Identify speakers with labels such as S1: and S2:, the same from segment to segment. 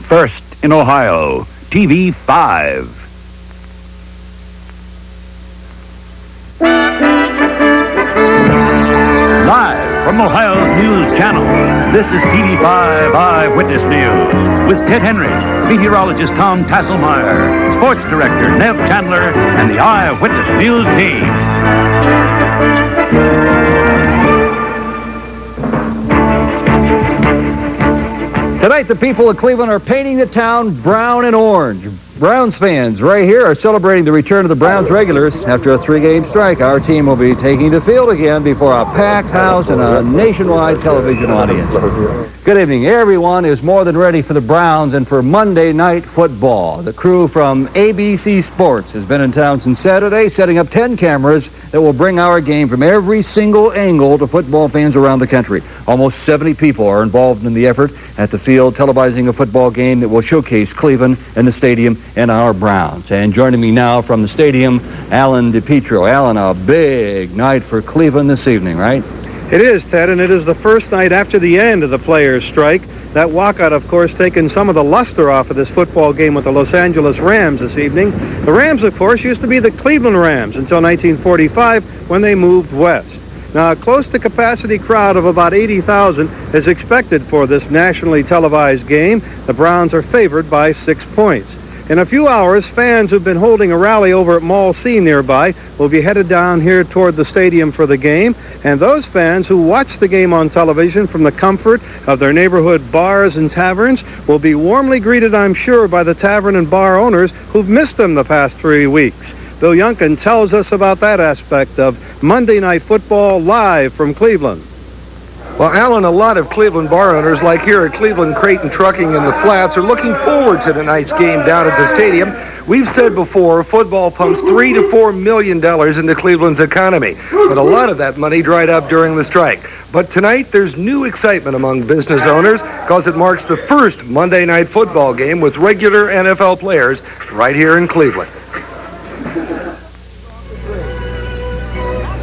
S1: first in Ohio, TV5. Live from Ohio's News Channel, this is TV5 Eyewitness News with Ted Henry, meteorologist Tom Tasselmeyer, sports director Nev Chandler, and the Eyewitness News team.
S2: Tonight, the people of Cleveland are painting the town brown and orange. Browns fans right here are celebrating the return of the Browns regulars after a 3-game strike. Our team will be taking the field again before a packed house and a nationwide television audience. Good evening. Everyone is more than ready for the Browns and for Monday Night Football. The crew from ABC Sports has been in town since Saturday, setting up 10 cameras that will bring our game from every single angle to football fans around the country. Almost 70 people are involved in the effort at the field, televising a football game that will showcase Cleveland and the stadium and our Browns. And joining me now from the stadium, Alan DiPietro. Alan, a big night for Cleveland this evening, right?
S3: It is, Ted, and it is the first night after the end of the players' strike. That walkout, of course, taking some of the luster off of this football game with the Los Angeles Rams this evening. The Rams, of course, used to be the Cleveland Rams until 1945 when they moved west. Now, a close-to-capacity crowd of about 80,000 is expected for this nationally televised game. The Browns are favored by 6 points. In a few hours, fans who've been holding a rally over at Mall C nearby will be headed down here toward the stadium for the game. And those fans who watch the game on television from the comfort of their neighborhood bars and taverns will be warmly greeted, I'm sure, by the tavern and bar owners who've missed them the past 3 weeks. Bill Yunkin tells us about that aspect of Monday Night Football live from Cleveland.
S4: Well, Alan, a lot of Cleveland bar owners, like here at Cleveland Crate and Trucking in the Flats, are looking forward to tonight's game down at the stadium. We've said before, football pumps $3 to $4 million into Cleveland's economy, but a lot of that money dried up during the strike. But tonight, there's new excitement among business owners because it marks the first Monday Night Football game with regular NFL players right here in Cleveland.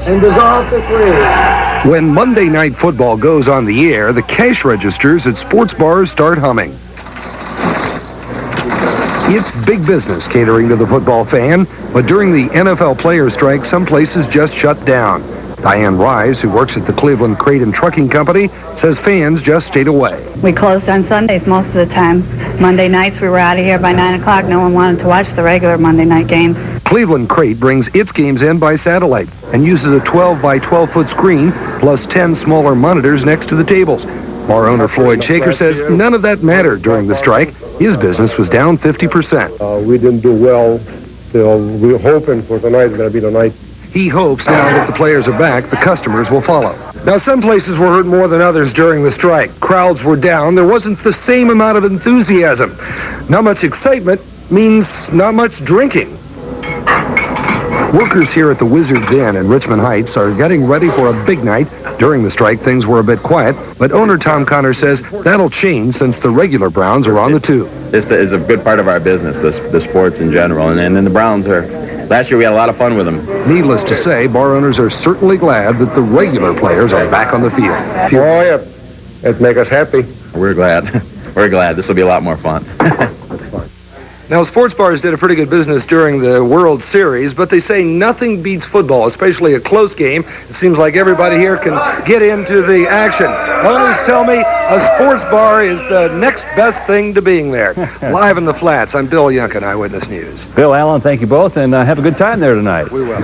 S2: And dissolve the three.
S4: When Monday Night Football goes on the air, the cash registers at sports bars start humming. It's big business catering to the football fan, but during the NFL player strike, some places just shut down. Diane Rise, who works at the Cleveland Crate and Trucking Company, says fans just stayed away.
S5: We closed on Sundays most of the time. Monday nights we were out of here by 9 o'clock. No one wanted to watch the regular Monday night games.
S4: Cleveland Crate brings its games in by satellite and uses a 12 by 12-foot screen plus 10 smaller monitors next to the tables. Bar owner Floyd Shaker says none of that mattered during the strike. His business was down 50%.
S6: We didn't do well, so we're hoping for tonight is going to be the night.
S4: He hopes now that the players are back, the customers will follow. Now, some places were hurt more than others during the strike. Crowds were down. There wasn't the same amount of enthusiasm. Not much excitement means not much drinking. Workers here at the Wizard's Inn in Richmond Heights are getting ready for a big night. During the strike, things were a bit quiet, but owner Tom Connor says that'll change since the regular Browns are on the tube.
S7: This is a good part of our business, the sports in general, and then the Browns are... Last year we had a lot of fun with them.
S4: Needless to say, bar owners are certainly glad that the regular players are back on the field.
S6: Oh, yeah. It makes us happy.
S7: We're glad. We're glad. This will be a lot more fun.
S4: Now, sports bars did a pretty good business during the World Series, but they say nothing beats football, especially a close game. It seems like everybody here can get into the action. Owners tell me a sports bar is the next best thing to being there. Live in the Flats, I'm Bill Yunkin, Eyewitness News.
S2: Bill, Alan, thank you both, and have a good time there tonight.
S4: We will.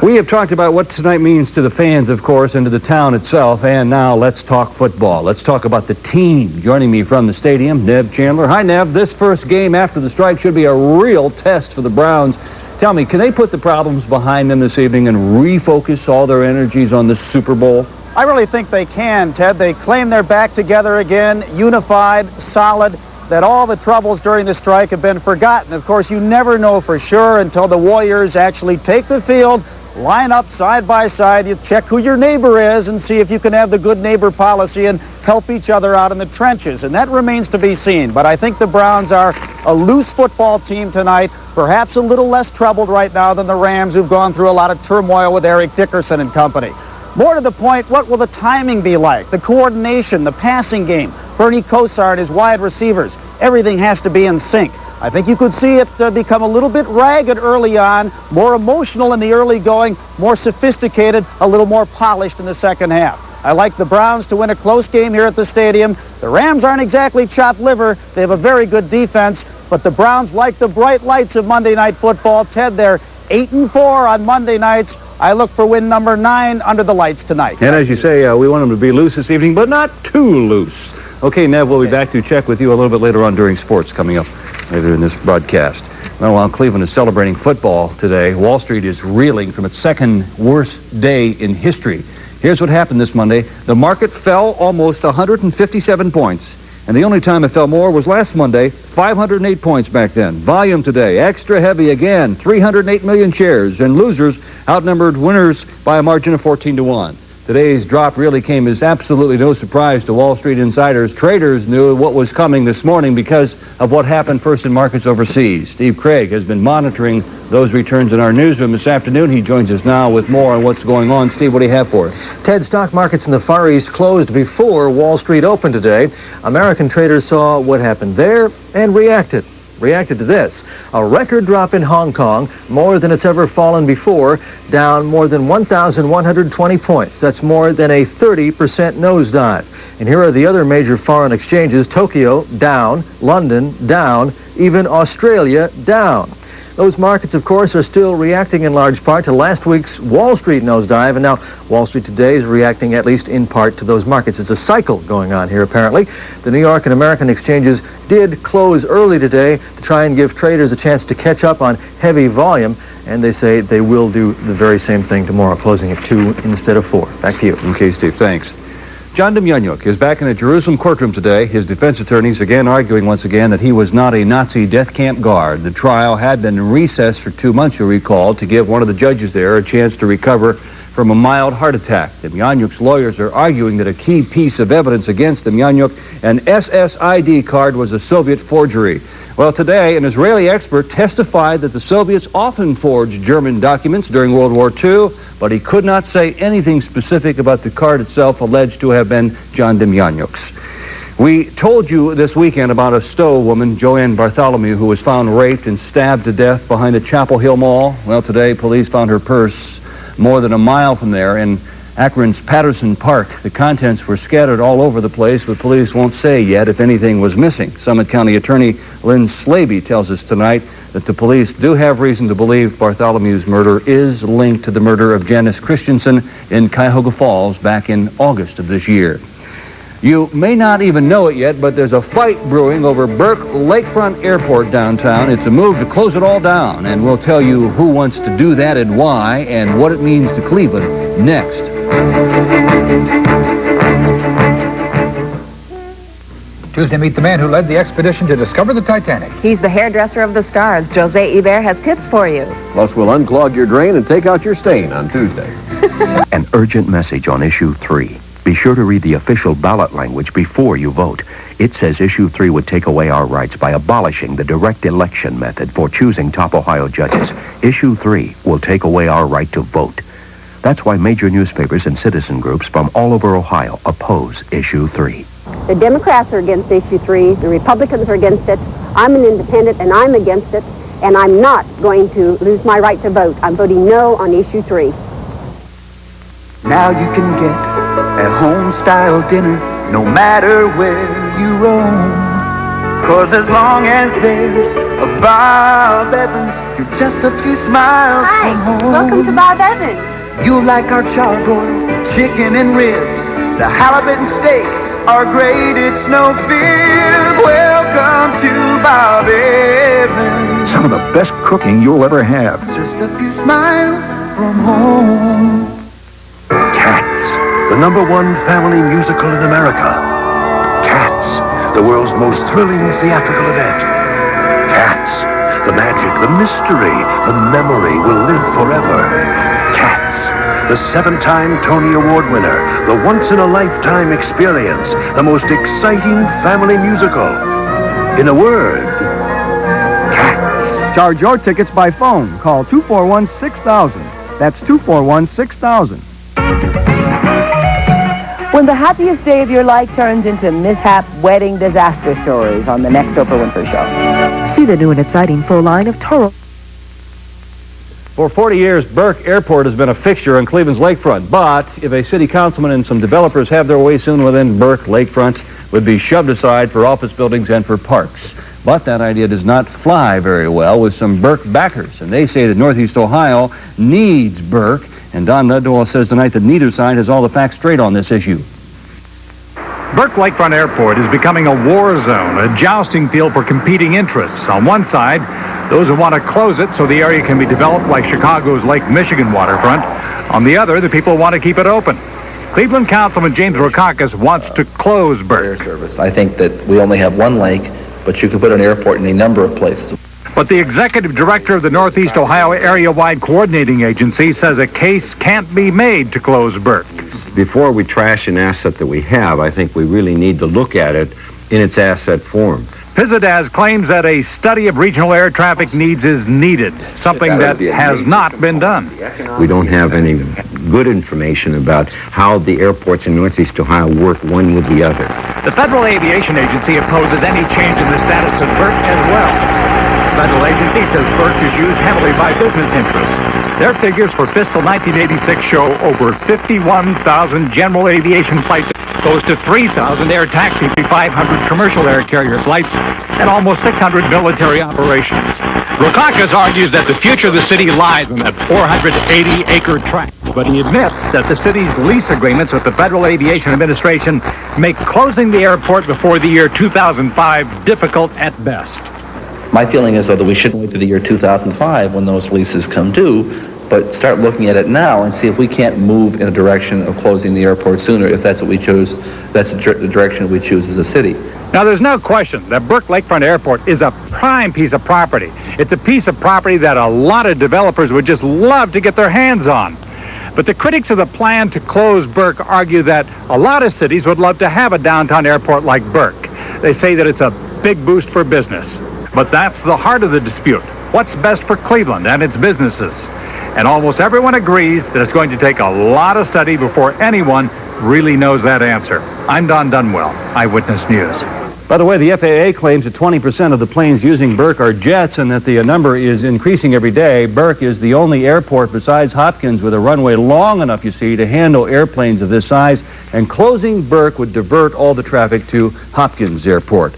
S2: We have talked about what tonight means to the fans, of course, and to the town itself, and now let's talk football. Let's talk about the team. Joining me from the stadium, Nev Chandler. Hi, Nev. This first game after the strike should be a real test for the Browns. Tell me, can they put the problems behind them this evening and refocus all their energies on the Super Bowl?
S8: I really think they can, Ted. They claim they're back together again, unified, solid, that all the troubles during the strike have been forgotten. Of course, you never know for sure until the Warriors actually take the field, line up side by side, you check who your neighbor is and see if you can have the good neighbor policy and help each other out in the trenches. And that remains to be seen. But I think the Browns are a loose football team tonight, perhaps a little less troubled right now than the Rams, who've gone through a lot of turmoil with Eric Dickerson and company. More to the point, what will the timing be like? The coordination, the passing game, Bernie Kosar and his wide receivers. everything has to be in sync. I think you could see it become a little bit ragged early on, more emotional in the early going, more sophisticated, a little more polished in the second half. I like the Browns to win a close game here at the stadium. The Rams aren't exactly chopped liver. They have a very good defense, but the Browns like the bright lights of Monday Night Football. Ted, they're 8-4 on Monday nights. I look for win number 9 under the lights tonight.
S2: And as you say, we want them to be loose this evening, but not too loose. Okay, Nev, we'll be back to check with you a little bit later on during sports coming up later in this broadcast. Well, while Cleveland is celebrating football today, Wall Street is reeling from its second worst day in history. Here's what happened this Monday. The market fell almost 157 points. And the only time it fell more was last Monday, 508 points back then. Volume today, extra heavy again, 308 million shares. And losers outnumbered winners by a margin of 14-1. Today's drop really came as absolutely no surprise to Wall Street insiders. Traders knew what was coming this morning because of what happened first in markets overseas. Steve Craig has been monitoring those returns in our newsroom this afternoon. He joins us now with more on what's going on. Steve, what do you have for us?
S9: Ted, stock markets in the Far East closed before Wall Street opened today. American traders saw what happened there and reacted to this. A record drop in Hong Kong, more than it's ever fallen before, down more than 1,120 points. That's more than a 30% nosedive. And here are the other major foreign exchanges. Tokyo, down. London, down. Even Australia, down. Those markets, of course, are still reacting in large part to last week's Wall Street nosedive, and now Wall Street today is reacting at least in part to those markets. It's a cycle going on here, apparently. The New York and American exchanges did close early today to try and give traders a chance to catch up on heavy volume, and they say they will do the very same thing tomorrow, closing at 2 instead of 4. Back to you.
S2: Okay, Steve, thanks. John Demyanjuk is back in a Jerusalem courtroom today. His defense attorneys again arguing once again that he was not a Nazi death camp guard. The trial had been recessed for 2 months, you'll recall, to give one of the judges there a chance to recover from a mild heart attack. Demyanjuk's lawyers are arguing that a key piece of evidence against Demyanjuk, an SSID card, was a Soviet forgery. Well, today, an Israeli expert testified that the Soviets often forged German documents during World War II, but he could not say anything specific about the card itself alleged to have been John Demyanjuk's. We told you this weekend about a Stowe woman, Joanne Bartholomew, who was found raped and stabbed to death behind the Chapel Hill Mall. Well, today, police found her purse more than a mile from there in Akron's Patterson Park. The contents were scattered all over the place, but police won't say yet if anything was missing. Summit County Attorney Lynn Slaby tells us tonight that the police do have reason to believe Bartholomew's murder is linked to the murder of Janice Christensen in Cuyahoga Falls back in August of this year. You may not even know it yet, but there's a fight brewing over Burke Lakefront Airport downtown. It's a move to close it all down, and we'll tell you who wants to do that and why and what it means to Cleveland next.
S10: Tuesday, meet the man who led the expedition to discover the Titanic.
S11: He's the hairdresser of the stars. Jose Ibert has tips for you.
S12: Plus, we'll unclog your drain and take out your stain on Tuesday.
S13: An urgent message on Issue 3. Be sure to read the official ballot language before you vote. It says Issue 3 would take away our rights by abolishing the direct election method for choosing top Ohio judges. Issue 3 will take away our right to vote. That's why major newspapers and citizen groups from all over Ohio oppose Issue 3.
S14: The Democrats are against Issue 3. The Republicans are against it. I'm an independent, and I'm against it. And I'm not going to lose my right to vote. I'm voting no on Issue 3.
S15: Now you can get a home-style dinner no matter where you roam. 'Cause as long as there's a Bob Evans, you're just a few smiles from home.
S16: Welcome to Bob Evans.
S15: You'll like our charbroiled chicken and ribs, the halibut and steak, our grated snow fib. Welcome to Bob Evans.
S17: Some of the best cooking you'll ever have.
S15: Just a few smiles from home.
S18: Cats, the #1 family musical in America. Cats, the world's most thrilling theatrical event. Cats, the magic, the mystery, the memory will live forever. Cats, the 7-time Tony Award winner, the once-in-a-lifetime experience, the most exciting family musical. In a word, Cats.
S19: Charge your tickets by phone. Call 241-6000. That's 241-6000.
S11: When the happiest day of your life turns into mishap, wedding, disaster stories on the next Oprah Winfrey Show.
S16: See the new and exciting full line of Toro.
S2: For 40 years, Burke Airport has been a fixture on Cleveland's lakefront. But if a city councilman and some developers have their way soon within Burke Lakefront, would be shoved aside for office buildings and for parks. But that idea does not fly very well with some Burke backers. And they say that Northeast Ohio needs Burke. And Don Nudwell says tonight that neither side has all the facts straight on this issue.
S10: Burke Lakefront Airport is becoming a war zone, a jousting field for competing interests. On one side, those who want to close it so the area can be developed like Chicago's Lake Michigan waterfront. On the other, the people want to keep it open. Cleveland Councilman James Rokakis wants to close Burke.
S20: I think that we only have one lake, but you could put an airport in a number of places.
S10: But the executive director of the Northeast Ohio Area-Wide Coordinating Agency says a case can't be made to close Burke.
S21: Before we trash an asset that we have, I think we really need to look at it in its asset form.
S10: Pizzadaz claims that a study of regional air traffic needs is needed, something that has not been done.
S21: We don't have any good information about how the airports in Northeast Ohio work one with the other.
S10: The Federal Aviation Agency opposes any change in the status of Burke as well. The federal agency says Burke is used heavily by business interests. Their figures for fiscal 1986 show over 51,000 general aviation flights, close to 3,000 air taxi, 500 commercial air carrier flights, and almost 600 military operations. Rokakis argues that the future of the city lies in that 480-acre tract, but he admits that the city's lease agreements with the Federal Aviation Administration make closing the airport before the year 2005 difficult at best.
S20: My feeling is, though, that we shouldn't wait to the year 2005 when those leases come due, but start looking at it now and see if we can't move in a direction of closing the airport sooner, if that's what we choose, that's the direction we choose as a city.
S10: Now, there's no question that Burke Lakefront Airport is a prime piece of property. It's a piece of property that a lot of developers would just love to get their hands on. But the critics of the plan to close Burke argue that a lot of cities would love to have a downtown airport like Burke. They say that it's a big boost for business. But that's the heart of the dispute. What's best for Cleveland and its businesses? And almost everyone agrees that it's going to take a lot of study before anyone really knows that answer. I'm Don Dunwell, Eyewitness News.
S2: By the way, the FAA claims that 20% of the planes using Burke are jets and that the number is increasing every day. Burke is the only airport besides Hopkins with a runway long enough, you see, to handle airplanes of this size. And closing Burke would divert all the traffic to Hopkins Airport.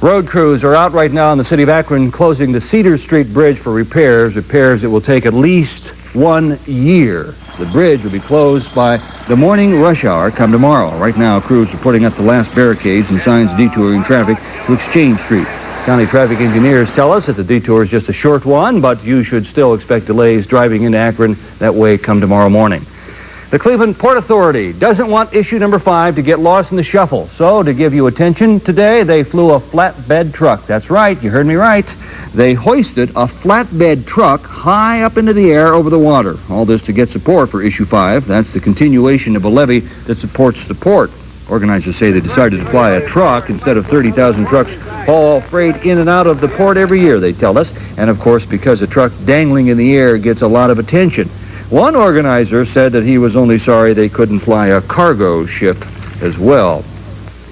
S2: Road crews are out right now in the city of Akron closing the Cedar Street Bridge for repairs that will take at least 1 year. The bridge will be closed by the morning rush hour come tomorrow. Right now, crews are putting up the last barricades and signs detouring traffic to Exchange Street. County traffic engineers tell us that the detour is just a short one, but you should still expect delays driving into Akron that way come tomorrow morning. The Cleveland Port Authority doesn't want issue number 5 to get lost in the shuffle. So, to give you attention today, they flew a flatbed truck. That's right, you heard me right. They hoisted a flatbed truck high up into the air over the water. All this to get support for issue 5. That's the continuation of a levee that supports the port. Organizers say they decided to fly a truck instead of 30,000 trucks haul freight in and out of the port every year, they tell us. And, of course, because a truck dangling in the air gets a lot of attention. One organizer said that he was only sorry they couldn't fly a cargo ship as well.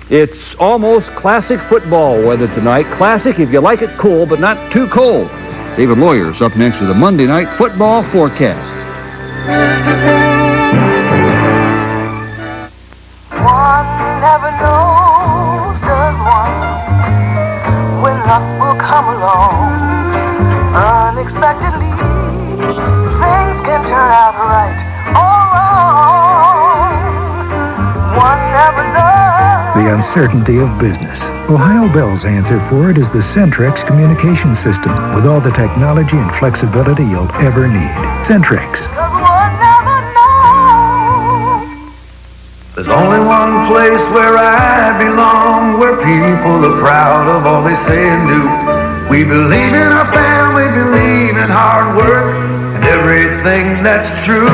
S2: It's almost classic football weather tonight. Classic if you like it cool, but not too cold. David Lawyer's up next with the Monday Night Football Forecast.
S22: One never knows, does one, when luck will come along unexpectedly. Things can turn out right or wrong. One never knows.
S17: The uncertainty of business. Ohio Bell's answer for it is the Centrex communication system with all the technology and flexibility you'll ever need. Centrex.
S22: 'Cause one never knows.
S15: There's only one place where I belong, where people are proud of all they say and do. We believe in our family, believe in hard work, and everything that's true.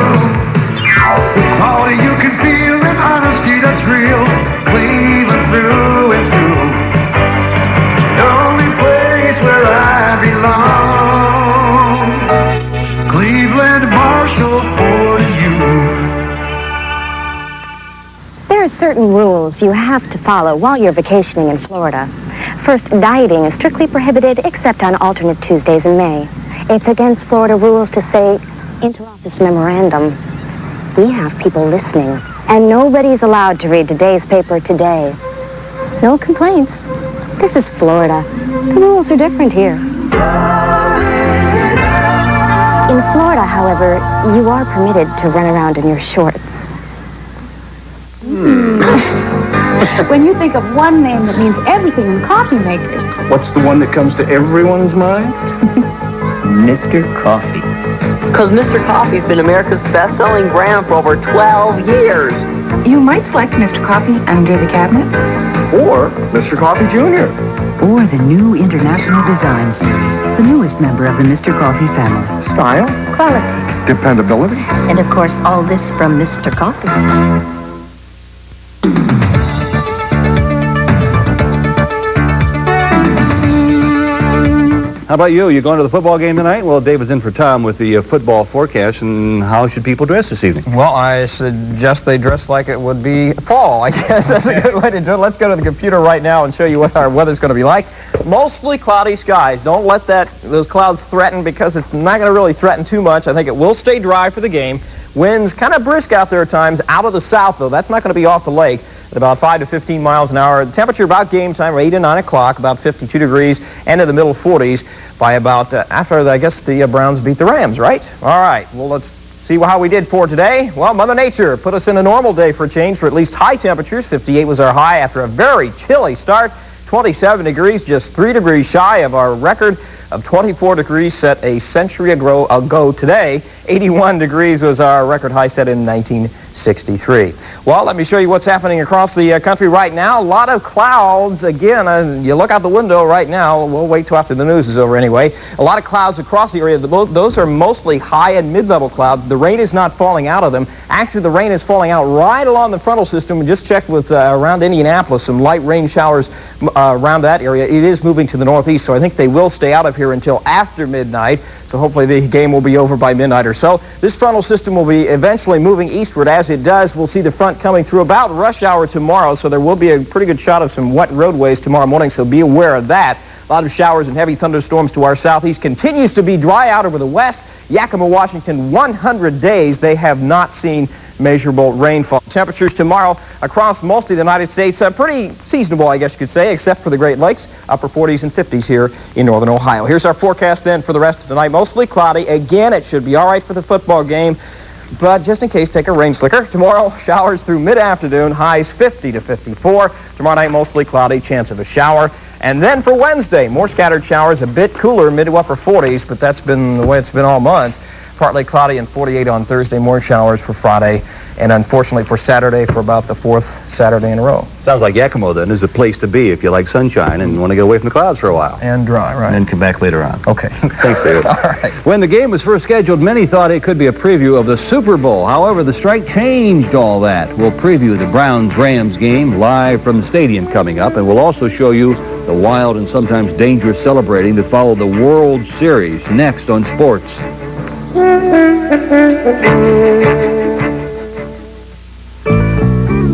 S15: Quality you can feel and honesty that's real. Cleveland through and through. The only place where I belong. Cleveland, Marshall, for you.
S11: There's
S1: follow while you're vacationing in Florida. First, dieting is strictly prohibited except on alternate Tuesdays in May. It's against Florida rules to say inter-office memorandum. We have people listening, and nobody's allowed to read today's paper today. No complaints. This is Florida. The rules are different here. In Florida, however, you are permitted to run around in your shorts.
S5: When you think of one name that means everything in coffee makers.
S3: What's the one that comes to everyone's mind? Mr. Coffee.
S23: Because Mr. Coffee's been America's best-selling brand for over 12 years.
S24: You might select Mr. Coffee under the cabinet.
S3: Or Mr. Coffee Jr.
S25: Or the new International Design Series, the newest member of the Mr. Coffee family.
S3: Style.
S25: Quality.
S3: Dependability.
S25: And of course, all this from Mr. Coffee.
S2: How about you? You going to the football game tonight? Well, Dave is in for Tom with the football forecast. And how should people dress this evening?
S26: Well, I suggest they dress like it would be fall. I guess that's a good way to do it. Let's go to the computer right now and show you what our weather's going to be like. Mostly cloudy skies. Don't let those clouds threaten, because it's not going to really threaten too much. I think it will stay dry for the game. Winds kind of brisk out there at times. Out of the south, though. That's not going to be off the lake. At about 5 to 15 miles an hour. The temperature about game time, 8 to 9 o'clock, about 52 degrees, and in the middle 40s by about after, I guess, the Browns beat the Rams, right? All right, well, let's see how we did for today. Well, Mother Nature put us in a normal day for a change for at least high temperatures. 58 was our high after a very chilly start. 27 degrees, just 3 degrees shy of our record of 24 degrees set a century ago today. 81 degrees was our record high set in 1963. Well, let me show you what's happening across the country right now. A lot of clouds. Again, you look out the window right now. We'll wait till after the news is over anyway. A lot of clouds across the area. Those are mostly high and mid-level clouds. The rain is not falling out of them. Actually, the rain is falling out right along the frontal system. We just checked with around Indianapolis, some light rain showers around that area. It is moving to the northeast, so I think they will stay out of here until after midnight. So hopefully the game will be over by midnight or so. This frontal system will be eventually moving eastward. As it does, we'll see the front coming through about rush hour tomorrow, so there will be a pretty good shot of some wet roadways tomorrow morning, so be aware of that. A lot of showers and heavy thunderstorms to our southeast. Continues to be dry out over the west. Yakima, Washington, 100 days they have not seen measurable rainfall. Temperatures tomorrow across most of the United States pretty seasonable, I guess you could say, except for the Great Lakes, upper 40s and 50s here in northern Ohio. Here's our forecast then for the rest of the night. Mostly cloudy. Again, it should be all right for the football game, but just in case, take a rain slicker. Tomorrow, showers through mid-afternoon, highs 50 to 54. Tomorrow night, mostly cloudy, chance of a shower. And then for Wednesday, more scattered showers, a bit cooler, mid to upper 40s, but that's been the way it's been all month. Partly cloudy and 48 on Thursday, more showers for Friday, and unfortunately for Saturday for about the 4th Saturday in a row.
S2: Sounds like Yakima then is a place to be if you like sunshine and want to get away from the clouds for a while.
S26: And dry, right.
S7: And then come back later on.
S26: Okay.
S2: Thanks, David.
S26: All right.
S2: When the game was first scheduled, many thought it could be a preview of the Super Bowl. However, the strike changed all that. We'll preview the Browns-Rams game live from the stadium coming up, and we'll also show you the wild and sometimes dangerous celebrating that followed the World Series next on Sports.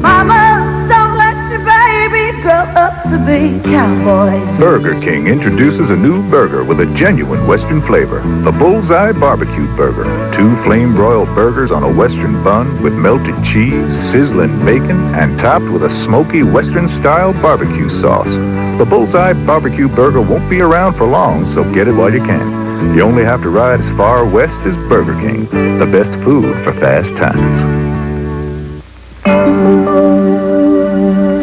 S22: Mama, don't let your babies grow up to be cowboys.
S27: Burger King introduces a new burger with a genuine Western flavor. The Bullseye Barbecue Burger. 2 flame-broiled burgers on a Western bun with melted cheese, sizzling bacon, and topped with a smoky Western-style barbecue sauce. The Bullseye Barbecue Burger won't be around for long, so get it while you can. You only have to ride as far west as Burger King, the best food for fast times.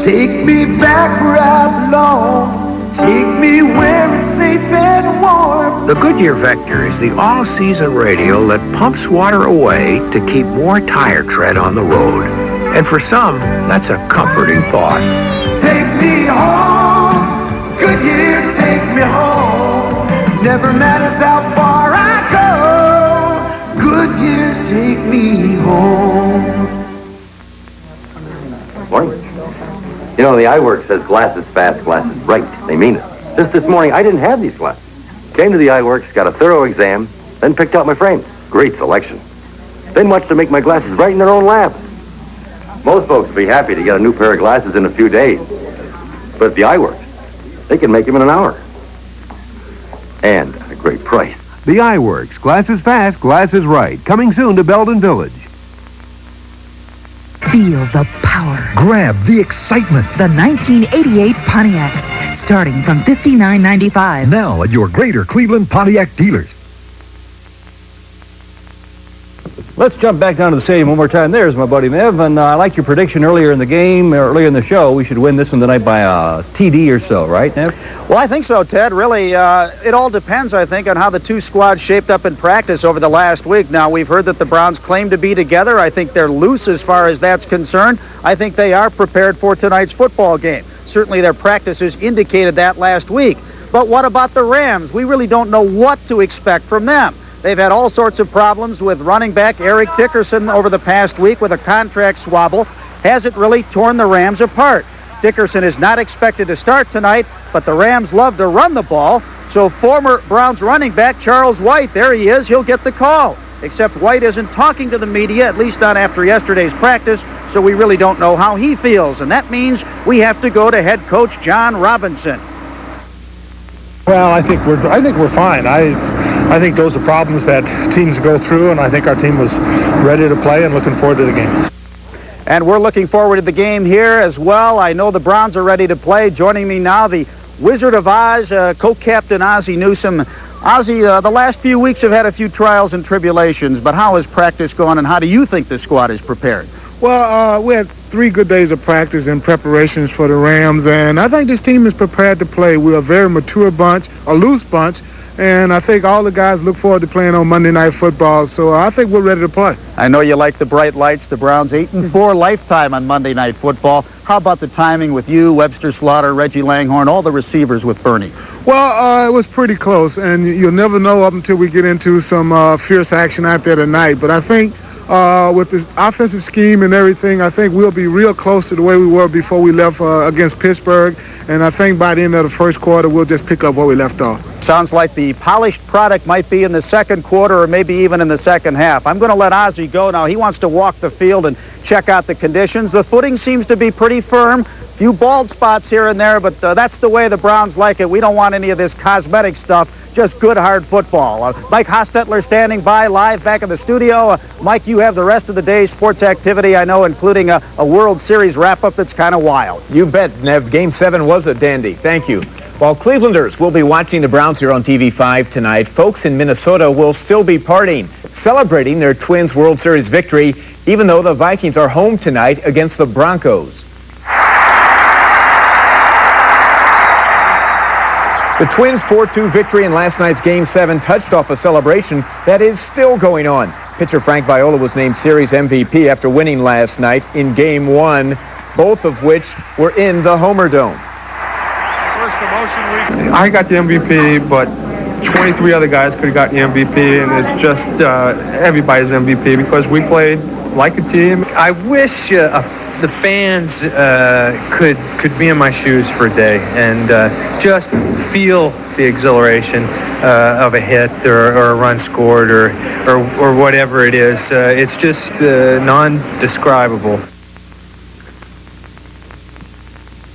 S15: Take me back where I belong. Take me where it's safe and warm.
S18: The Goodyear Vector is the all-season radial that pumps water away to keep more tire tread on the road. And for some, that's a comforting thought.
S15: Take me home. Goodyear, take me home. Never matters how far I go. Goodyear, take me home.
S28: Morning. You know, the iWorks says glasses fast, glasses bright. They mean it. Just this morning, I didn't have these glasses. Came to the iWorks, got a thorough exam, then picked out my frames. Great selection. Then much to make my glasses right in their own lab. Most folks would be happy to get a new pair of glasses in a few days. But at the Eyeworks, they can make them in an hour. And at a great price.
S4: The Eyeworks. Glass is fast, glass is right. Coming soon to Belden Village.
S25: Feel the power.
S17: Grab the excitement.
S25: The 1988 Pontiacs, starting from $59.95.
S17: Now at your Greater Cleveland Pontiac dealers.
S2: Let's jump back down to the stadium one more time. There's my buddy Mev, and I like your prediction earlier in the game, earlier in the show. We should win this one tonight by a TD or so, right, Mev?
S6: Well, I think so, Ted. Really, it all depends, I think, on how the two squads shaped up in practice over the last week. Now, we've heard that the Browns claim to be together. I think they're loose as far as that's concerned. I think they are prepared for tonight's football game. Certainly their practices indicated that last week. But what about the Rams? We really don't know what to expect from them. They've had all sorts of problems with running back Eric Dickerson over the past week with a contract swabble. Hasn't really torn the Rams apart. Dickerson is not expected to start tonight, but the Rams love to run the ball. So former Browns running back Charles White, there he is, he'll get the call. Except White isn't talking to the media, at least not after yesterday's practice, so we really don't know how he feels. And that means we have to go to head coach John Robinson.
S8: Well, I think we're fine. I think those are problems that teams go through, and I think our team was ready to play and looking forward to the game.
S6: And we're looking forward to the game here as well. I know the Browns are ready to play. Joining me now, the Wizard of Oz, co-captain Ozzie Newsome. Ozzie, the last few weeks have had a few trials and tribulations, but how has practice gone, and how do you think the squad is prepared?
S8: Well, we had 3 good days of practice and preparations for the Rams, and I think this team is prepared to play. We're a very mature bunch, a loose bunch, and I think all the guys look forward to playing on Monday Night Football, so I think we're ready to play.
S6: I know you like the bright lights. The Browns 8-4 lifetime on Monday Night Football. How about the timing with you, Webster Slaughter, Reggie Langhorne, all the receivers with Bernie?
S8: Well, it was pretty close, and you'll never know up until we get into some fierce action out there tonight, but I think with the offensive scheme and everything, I think we'll be real close to the way we were before we left against Pittsburgh. And I think by the end of the first quarter, we'll just pick up where we left off.
S6: Sounds like the polished product might be in the second quarter or maybe even in the second half. I'm going to let Ozzie go now. He wants to walk the field and check out the conditions. The footing seems to be pretty firm. Few bald spots here and there, but that's the way the Browns like it. We don't want any of this cosmetic stuff. Just good, hard football. Mike Hostetler standing by live back in the studio. Mike, you have the rest of the day's sports activity, I know, including a World Series wrap-up that's kind of wild.
S9: You bet, Nev. Game 7 was a dandy. Thank you. While Clevelanders will be watching the Browns here on TV5 tonight, folks in Minnesota will still be partying, celebrating their Twins World Series victory, even though the Vikings are home tonight against the Broncos. The Twins' 4-2 victory in last night's Game 7 touched off a celebration that is still going on. Pitcher Frank Viola was named Series MVP after winning last night in Game 1, both of which were in the Homer Dome.
S8: First emotion week. I got the MVP, but 23 other guys could have gotten the MVP, and it's just everybody's MVP because we played like a team.
S12: I wish the fans could be in my shoes for a day and just feel the exhilaration of a hit or a run scored or whatever it is. It's just non-describable.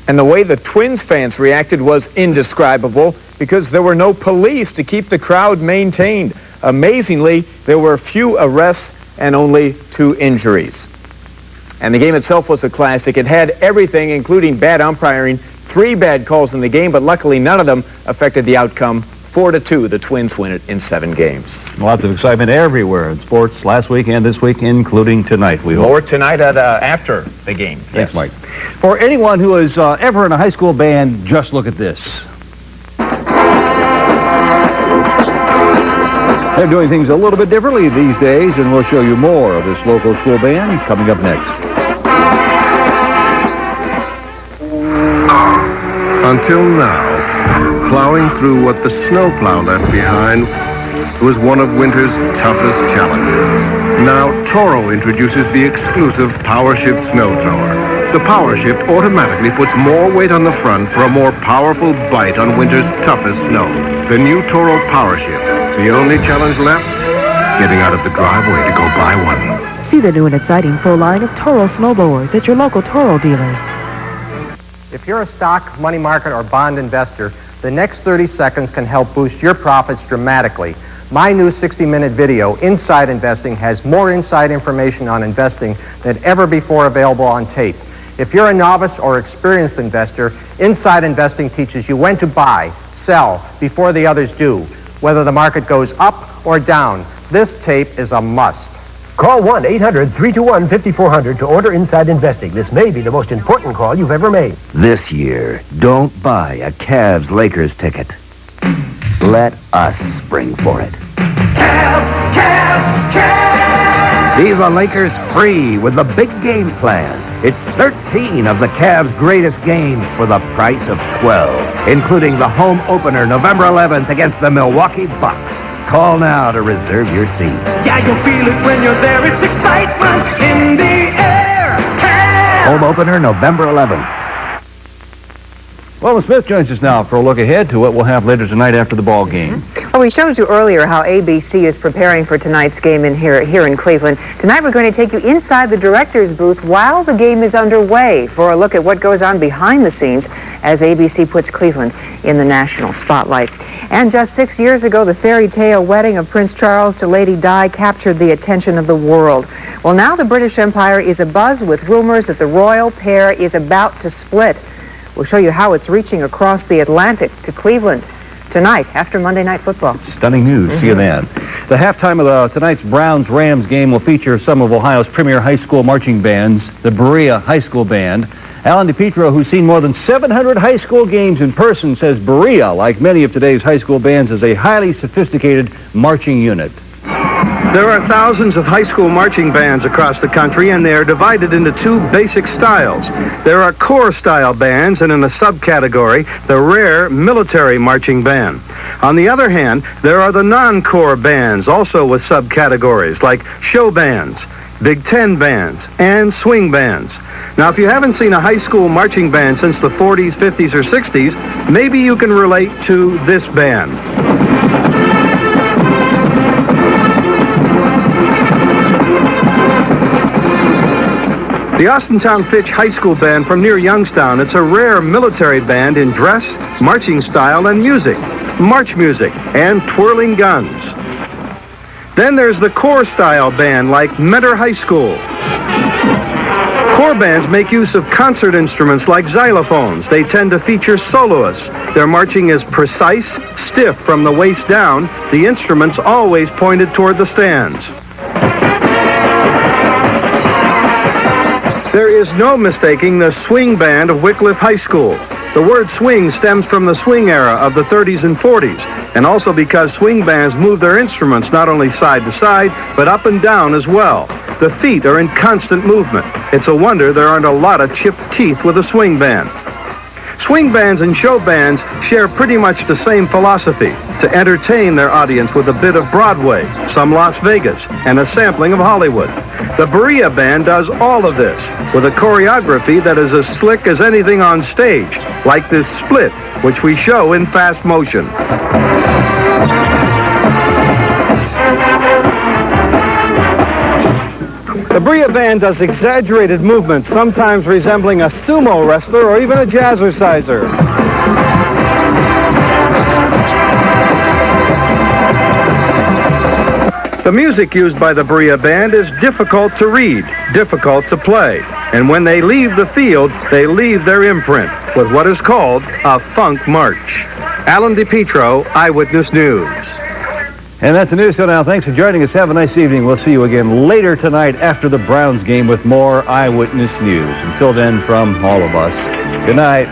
S9: And the way the Twins fans reacted was indescribable because there were no police to keep the crowd maintained. Amazingly, there were few arrests and only 2 injuries. And the game itself was a classic. It had everything, including bad umpiring, 3 bad calls in the game, but luckily none of them affected the outcome. 4-2, the Twins win it in 7 games.
S2: Lots of excitement everywhere in sports last week and this week, including tonight, we hope.
S9: More tonight at after the game.
S2: Thanks, Mike. For anyone who is ever in a high school band, just look at this. They're doing things a little bit differently these days, and we'll show you more of this local school band coming up next.
S18: Until now, plowing through what the snowplow left behind was one of winter's toughest challenges. Now Toro introduces the exclusive PowerShift snow thrower. The PowerShift automatically puts more weight on the front for a more powerful bite on winter's toughest snow. The new Toro PowerShift. The only challenge left, getting out of the driveway to go buy one.
S16: See the new and exciting full line of Toro snowblowers at your local Toro dealers.
S26: If you're a stock, money market, or bond investor, the next 30 seconds can help boost your profits dramatically. My new 60-minute video, Inside Investing, has more inside information on investing than ever before available on tape. If you're a novice or experienced investor, Inside Investing teaches you when to buy, sell, before the others do, whether the market goes up or down. This tape is a must.
S1: Call 1-800-321-5400 to order Inside Investing. This may be the most important call you've ever made.
S10: This year, don't buy a Cavs-Lakers ticket. Let us spring for it.
S18: Cavs, Cavs, Cavs!
S10: See the Lakers free with the big game plan. It's 13 of the Cavs' greatest games for the price of 12, including the home opener November 11th against the Milwaukee Bucks. Call now to reserve your seats.
S18: Yeah, you'll feel it when you're there. It's excitement in the air. Cavs!
S10: Home opener November 11th.
S2: Well, Smith joins us now for a look ahead to what we'll have later tonight after the ball game.
S11: Well, we showed you earlier how ABC is preparing for tonight's game here in Cleveland. Tonight we're going to take you inside the director's booth while the game is underway for a look at what goes on behind the scenes as ABC puts Cleveland in the national spotlight. And just 6 years ago, the fairy tale wedding of Prince Charles to Lady Di captured the attention of the world. Well, now the British Empire is abuzz with rumors that the royal pair is about to split. We'll show you how it's reaching across the Atlantic to Cleveland tonight after Monday Night Football.
S2: Stunning news. See you then. The halftime of tonight's Browns-Rams game will feature some of Ohio's premier high school marching bands, the Berea High School Band. Alan DiPietro, who's seen more than 700 high school games in person, says Berea, like many of today's high school bands, is a highly sophisticated marching unit.
S13: There are thousands of high school marching bands across the country, and they are divided into two basic styles. There are corps-style bands, and in a subcategory, the rare military marching band. On the other hand, there are the non-corps bands, also with subcategories, like show bands, Big Ten bands, and swing bands. Now, if you haven't seen a high school marching band since the 40s, 50s, or 60s, maybe you can relate to this band. The Austintown Fitch High School Band from near Youngstown. It's a rare military band in dress, marching style, and music, march music, and twirling guns. Then there's the corps-style band like Mentor High School. Corps bands make use of concert instruments like xylophones. They tend to feature soloists. Their marching is precise, stiff from the waist down. The instruments always pointed toward the stands. There is no mistaking the swing band of Wycliffe High School. The word swing stems from the swing era of the 30s and 40s, and also because swing bands move their instruments not only side to side, but up and down as well. The feet are in constant movement. It's a wonder there aren't a lot of chipped teeth with a swing band. Swing bands and show bands share pretty much the same philosophy, to entertain their audience with a bit of Broadway, some Las Vegas, and a sampling of Hollywood. The Berea Band does all of this with a choreography that is as slick as anything on stage, like this split, which we show in fast motion. The Berea Band does exaggerated movements, sometimes resembling a sumo wrestler or even a jazzerciser. The music used by the Berea Band is difficult to read, difficult to play. And when they leave the field, they leave their imprint with what is called a funk march. Alan DiPietro, Eyewitness News.
S2: And that's the news. So now, thanks for joining us. Have a nice evening. We'll see you again later tonight after the Browns game with more Eyewitness News. Until then, from all of us, good night.